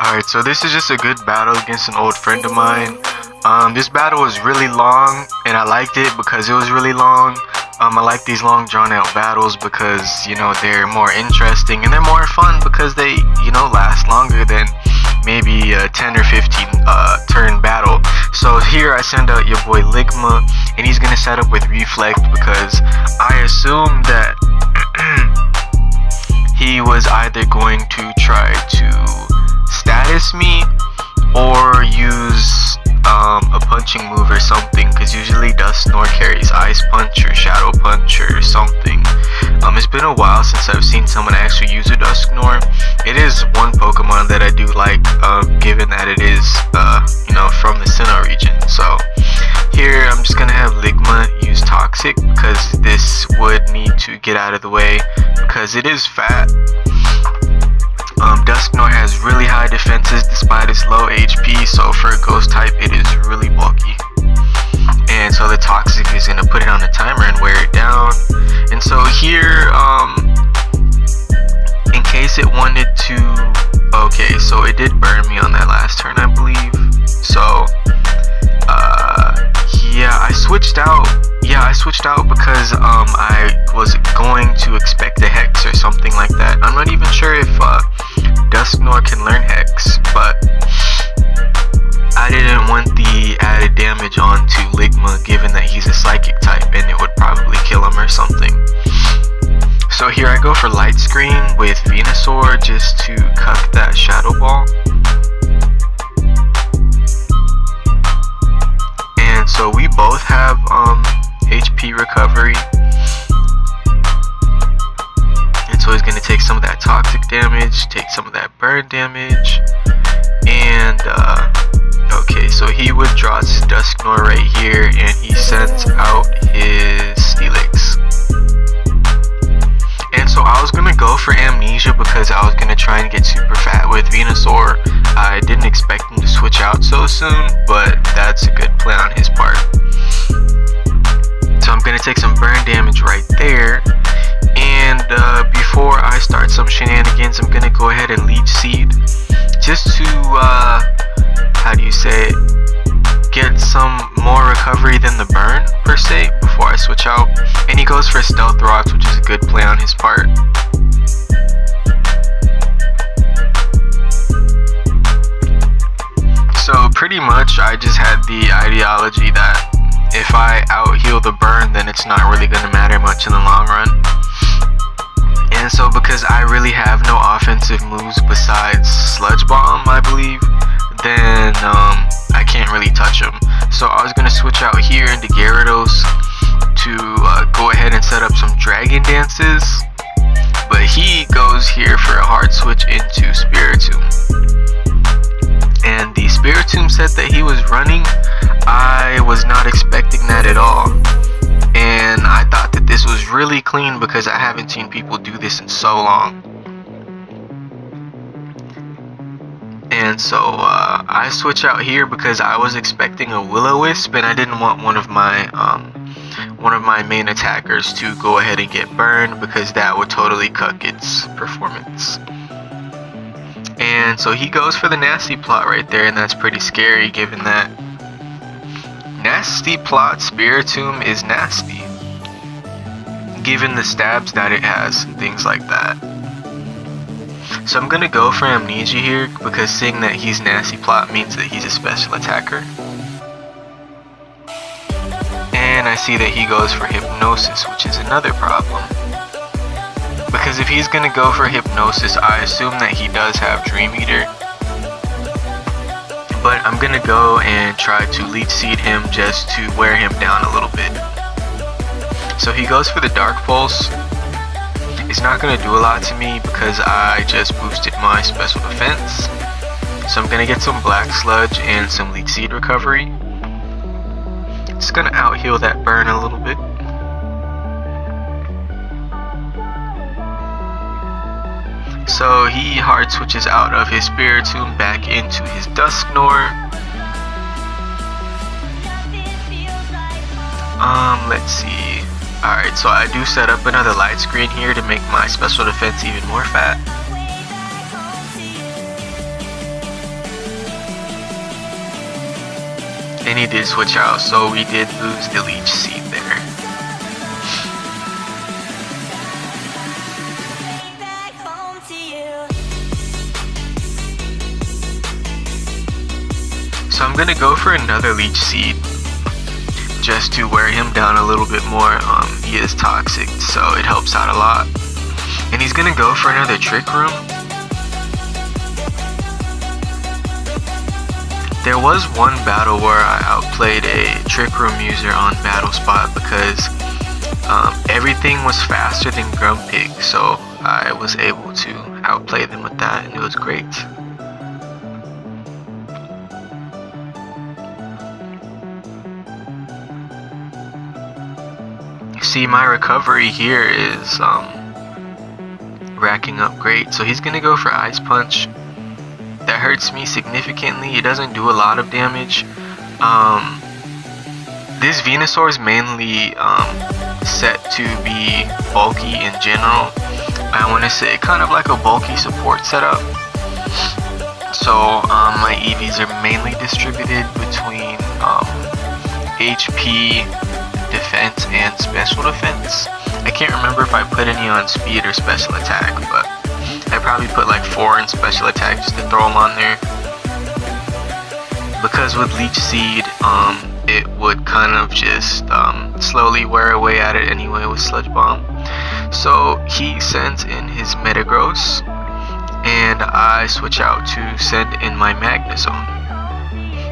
Alright, so this is just a good battle against an old friend of mine. This battle was really long, and I liked it because it was really long. I like these long drawn out battles because, you know, they're more interesting and they're more fun because they, you know, last longer than maybe a 10 or 15 turn battle. So here I send out your boy Ligma, and he's gonna set up with Reflect because I assume that he was either going to try to status me or use a punching move or something, because usually Dusknoir carries Ice Punch or Shadow Punch or something. It's been a while since I've seen someone actually use a Dusknoir. It is one Pokemon that I do like, given that it is, you know, from the Sinnoh region. So here I'm just gonna have Ligma use Toxic because this would need to get out of the way because it is fat. Dusknoir has really high defenses despite its low HP, so for a ghost type it is really bulky. And so the Toxic is going to put it on the timer and wear it down. And so here, in case it wanted to, okay, so it did burn me on that last turn, I believe. So, yeah, I switched out. Yeah, I switched out because I was going to expect a Hex or something like that. I'm not even sure if Dusknoir can learn Hex, but I didn't want the added damage onto Ligma given that he's a Psychic type and it would probably kill him or something. So here I go for Light Screen with Venusaur just to cuck that Shadow Ball. And so we both have HP recovery. And so he's going to take some of that Toxic damage, take some of that burn damage, and okay, so he withdraws Dusknoir right here and he sends out his Steelix. And so I was going to go for Amnesia because I was going to try and get super fat with Venusaur. I didn't expect him to switch out so soon, but that's a good play on his part. So I'm going to take some burn damage right there. And before I start some shenanigans, I'm going to go ahead and Leech Seed just to, how do you say it, get some more recovery than the burn per se before I switch out. And he goes for Stealth Rocks, which is a good play on his part. So pretty much I just had the ideology that if I out heal the burn, then it's not really going to matter much in the long run. And so because I really have no offensive moves besides Sludge Bomb, I believe, then I can't really touch him. So I was going to switch out here into Gyarados to go ahead and set up some Dragon Dances. But he goes here for a hard switch into Spiritomb. And the Spiritomb set that he was running, I was not expecting that at all. And I thought that this was really clean because I haven't seen people do this in so long. And so I switch out here because I was expecting a Will-O-Wisp and I didn't want one of my main attackers to go ahead and get burned because that would totally cuck its performance. And so he goes for the Nasty Plot right there, and that's pretty scary given that Nasty Plot Spiritomb is nasty, given the stabs that it has and things like that. So I'm gonna go for Amnesia here because seeing that he's Nasty Plot means that he's a special attacker. And I see that he goes for Hypnosis, which is another problem. Because if he's gonna go for Hypnosis, I assume that he does have Dream Eater. But I'm gonna go and try to Leech Seed him just to wear him down a little bit. So he goes for the Dark Pulse. It's not gonna do a lot to me because I just boosted my special defense. So I'm gonna get some Black Sludge and some Leech Seed recovery. It's gonna out heal that burn a little bit. So he hard switches out of his Spiritomb back into his Dusknoir. Let's see. Alright, so I do set up another Light Screen here to make my special defense even more fat. he did switch out, so we did lose the leech seed there. So I'm gonna go for another leech seed just to wear him down a little bit more. He is toxic, so it helps out a lot. And he's gonna go for another trick room. There was one battle where I outplayed a trick room user on battle spot because everything was faster than Grumpig, so I was able to outplay them with that, and it was great. See, my recovery here is racking up great, so he's gonna go for Ice Punch. That hurts me significantly. It doesn't do a lot of damage. This Venusaur is mainly set to be bulky in general. I want to say kind of like a bulky support setup. So my EVs are mainly distributed between HP, defense, and special defense. I can't remember if I put any on speed or special attack, but I probably put like 4 in special attack just to throw them on there. Because with Leech Seed, it would kind of just slowly wear away at it anyway with Sludge Bomb. So he sends in his Metagross, and I switch out to send in my Magnezone.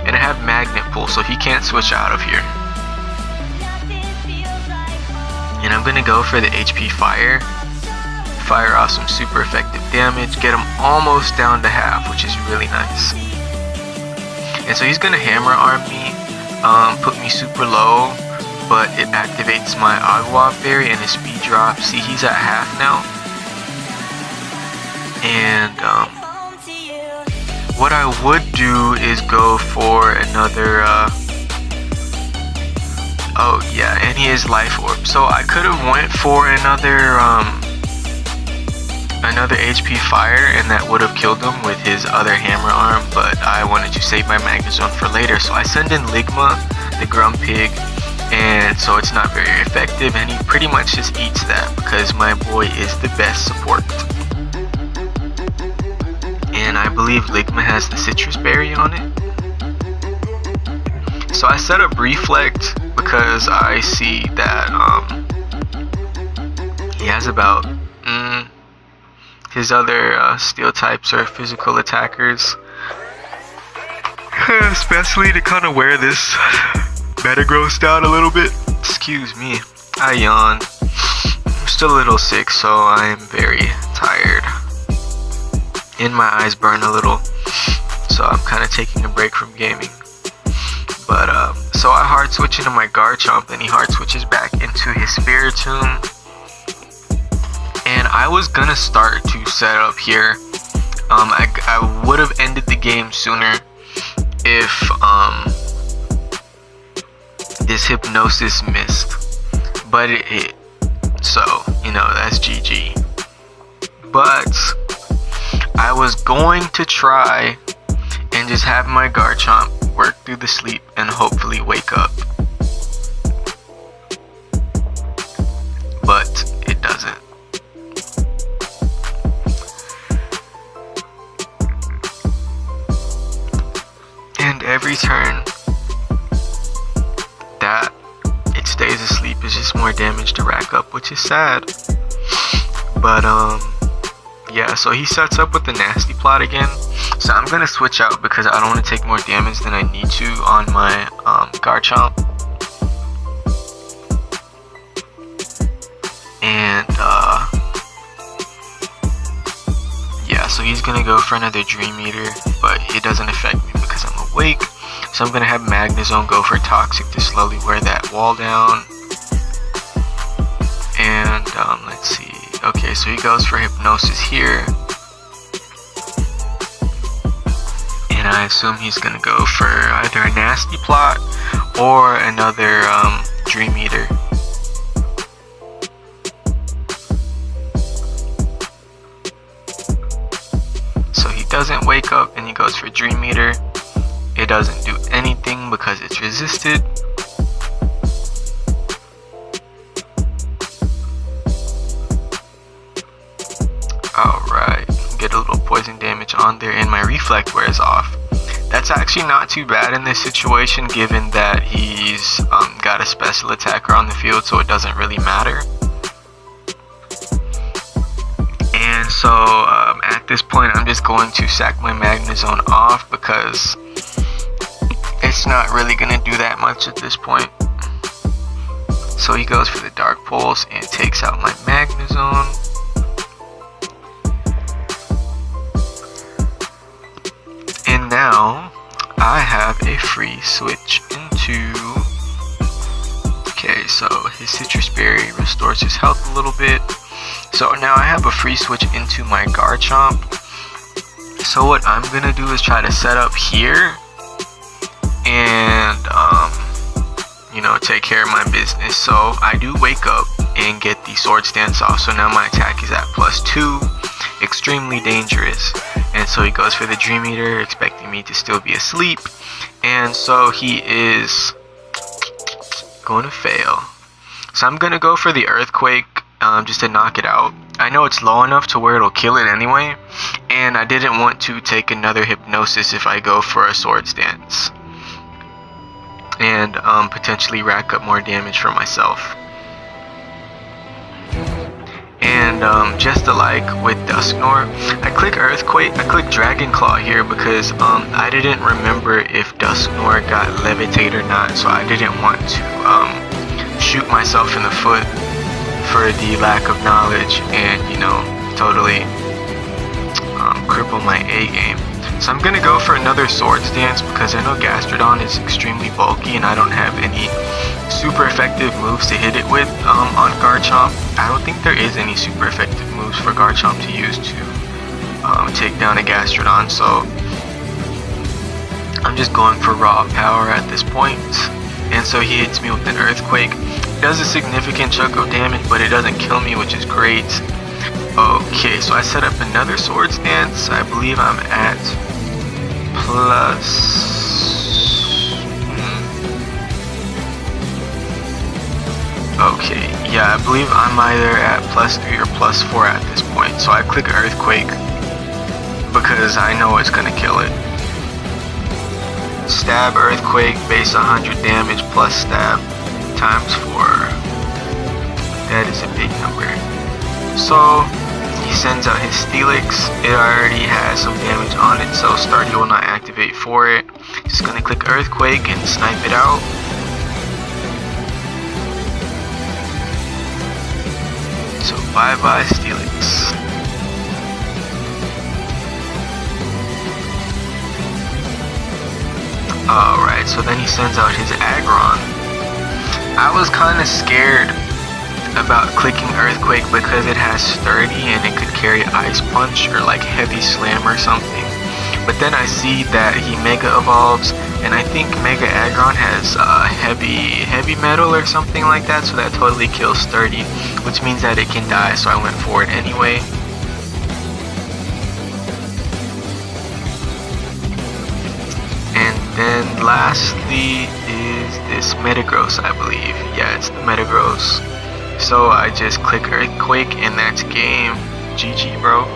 And I have Magnet Pull, so he can't switch out of here. And I'm gonna go for the HP Fire. Fire off some super effective damage, get him almost down to half, which is really nice. And so he's gonna Hammer Arm me, put me super low, but it activates my Agua Berry and his speed drop. See, he's at half now. And what I would do is go for another oh yeah, and he is Life Orb. So I could have went for another HP Fire, and that would have killed him with his other Hammer Arm, but I wanted to save my Magnezone for later, so I send in Ligma, the Grumpig, and so it's not very effective, and he pretty much just eats that because my boy is the best support. And I believe Ligma has the Citrus Berry on it. So I set up Reflect because I see that he has about his other steel types are physical attackers, especially to kind of wear this Metagross down a little bit. Excuse me, I yawned. I'm still a little sick, so I am very tired, and my eyes burn a little, so I'm kind of taking a break from gaming. But so I hard switch into my Garchomp, and he hard switches back into his Spiritomb. And I was gonna start to set up here. I would have ended the game sooner if this Hypnosis missed, but it hit. So, you know, that's GG. But I was going to try and just have my Garchomp work through the sleep and hopefully wake up. But it doesn't. And every turn that it stays asleep is just more damage to rack up, which is sad. But yeah, so he sets up with the Nasty Plot again. So I'm gonna switch out because I don't want to take more damage than I need to on my Garchomp. And yeah, so he's gonna go for another Dream Eater, but it doesn't affect me because I'm awake. So I'm gonna have Magnezone go for Toxic to slowly wear that wall down. And let's see. Okay, so he goes for Hypnosis here. And I assume he's gonna go for either a Nasty Plot or another Dream Eater. So he doesn't wake up, and he goes for Dream Eater. It doesn't do anything because it's resisted. Alright, get a little poison damage on there and my reflect wears off. That's actually not too bad in this situation given that he's got a special attacker on the field, so it doesn't really matter. And so at this point I'm just going to sack my Magnezone off because it's not really going to do that much at this point. So he goes for the Dark Pulse and takes out my Magnezone. And now I have a free switch into... Okay, so his Citrus Berry restores his health a little bit. So now I have a free switch into my Garchomp. So what I'm gonna do is try to set up here and you know, take care of my business. So I do wake up and get the Swords Dance off. So now my attack is at +2, extremely dangerous. And so he goes for the Dream Eater, expecting me to still be asleep. And so he is going to fail. So I'm gonna go for the Earthquake just to knock it out. I know it's low enough to where it'll kill it anyway, and I didn't want to take another Hypnosis if I go for a Swords Dance and potentially rack up more damage for myself. And just alike with Dusknoir, I click Earthquake, I click Dragon Claw here because I didn't remember if Dusknoir got Levitate or not, so I didn't want to shoot myself in the foot for the lack of knowledge and, you know, totally cripple my A game. So I'm gonna go for another Swords Dance because I know Gastrodon is extremely bulky and I don't have any super effective moves to hit it with on Garchomp. I don't think there is any super effective moves for Garchomp to use to take down a Gastrodon, so I'm just going for raw power at this point. And so he hits me with an Earthquake. Does a significant chunk of damage, but it doesn't kill me, which is great. Okay, so I set up another Swords Dance. I believe I'm at Okay, yeah, I believe I'm either at +3 or +4 at this point. So I click Earthquake because I know it's gonna kill it. Stab Earthquake, base 100 damage plus stab times 4. That is a big number. So he sends out his Steelix. It already has some damage on it, so Staryu will not activate for it. Just gonna click Earthquake and snipe it out. So bye bye Steelix. Alright, so then he sends out his Aggron. I was kind of scared about clicking Earthquake because it has Sturdy and it could carry Ice Punch or like Heavy Slam or something. But then I see that he Mega Evolves, and I think Mega Aggron has heavy Metal or something like that, so that totally kills Sturdy, which means that it can die, so I went for it anyway. Then lastly is this Metagross, I believe. Yeah, it's the Metagross. So I just click Earthquake and that's game. GG, bro.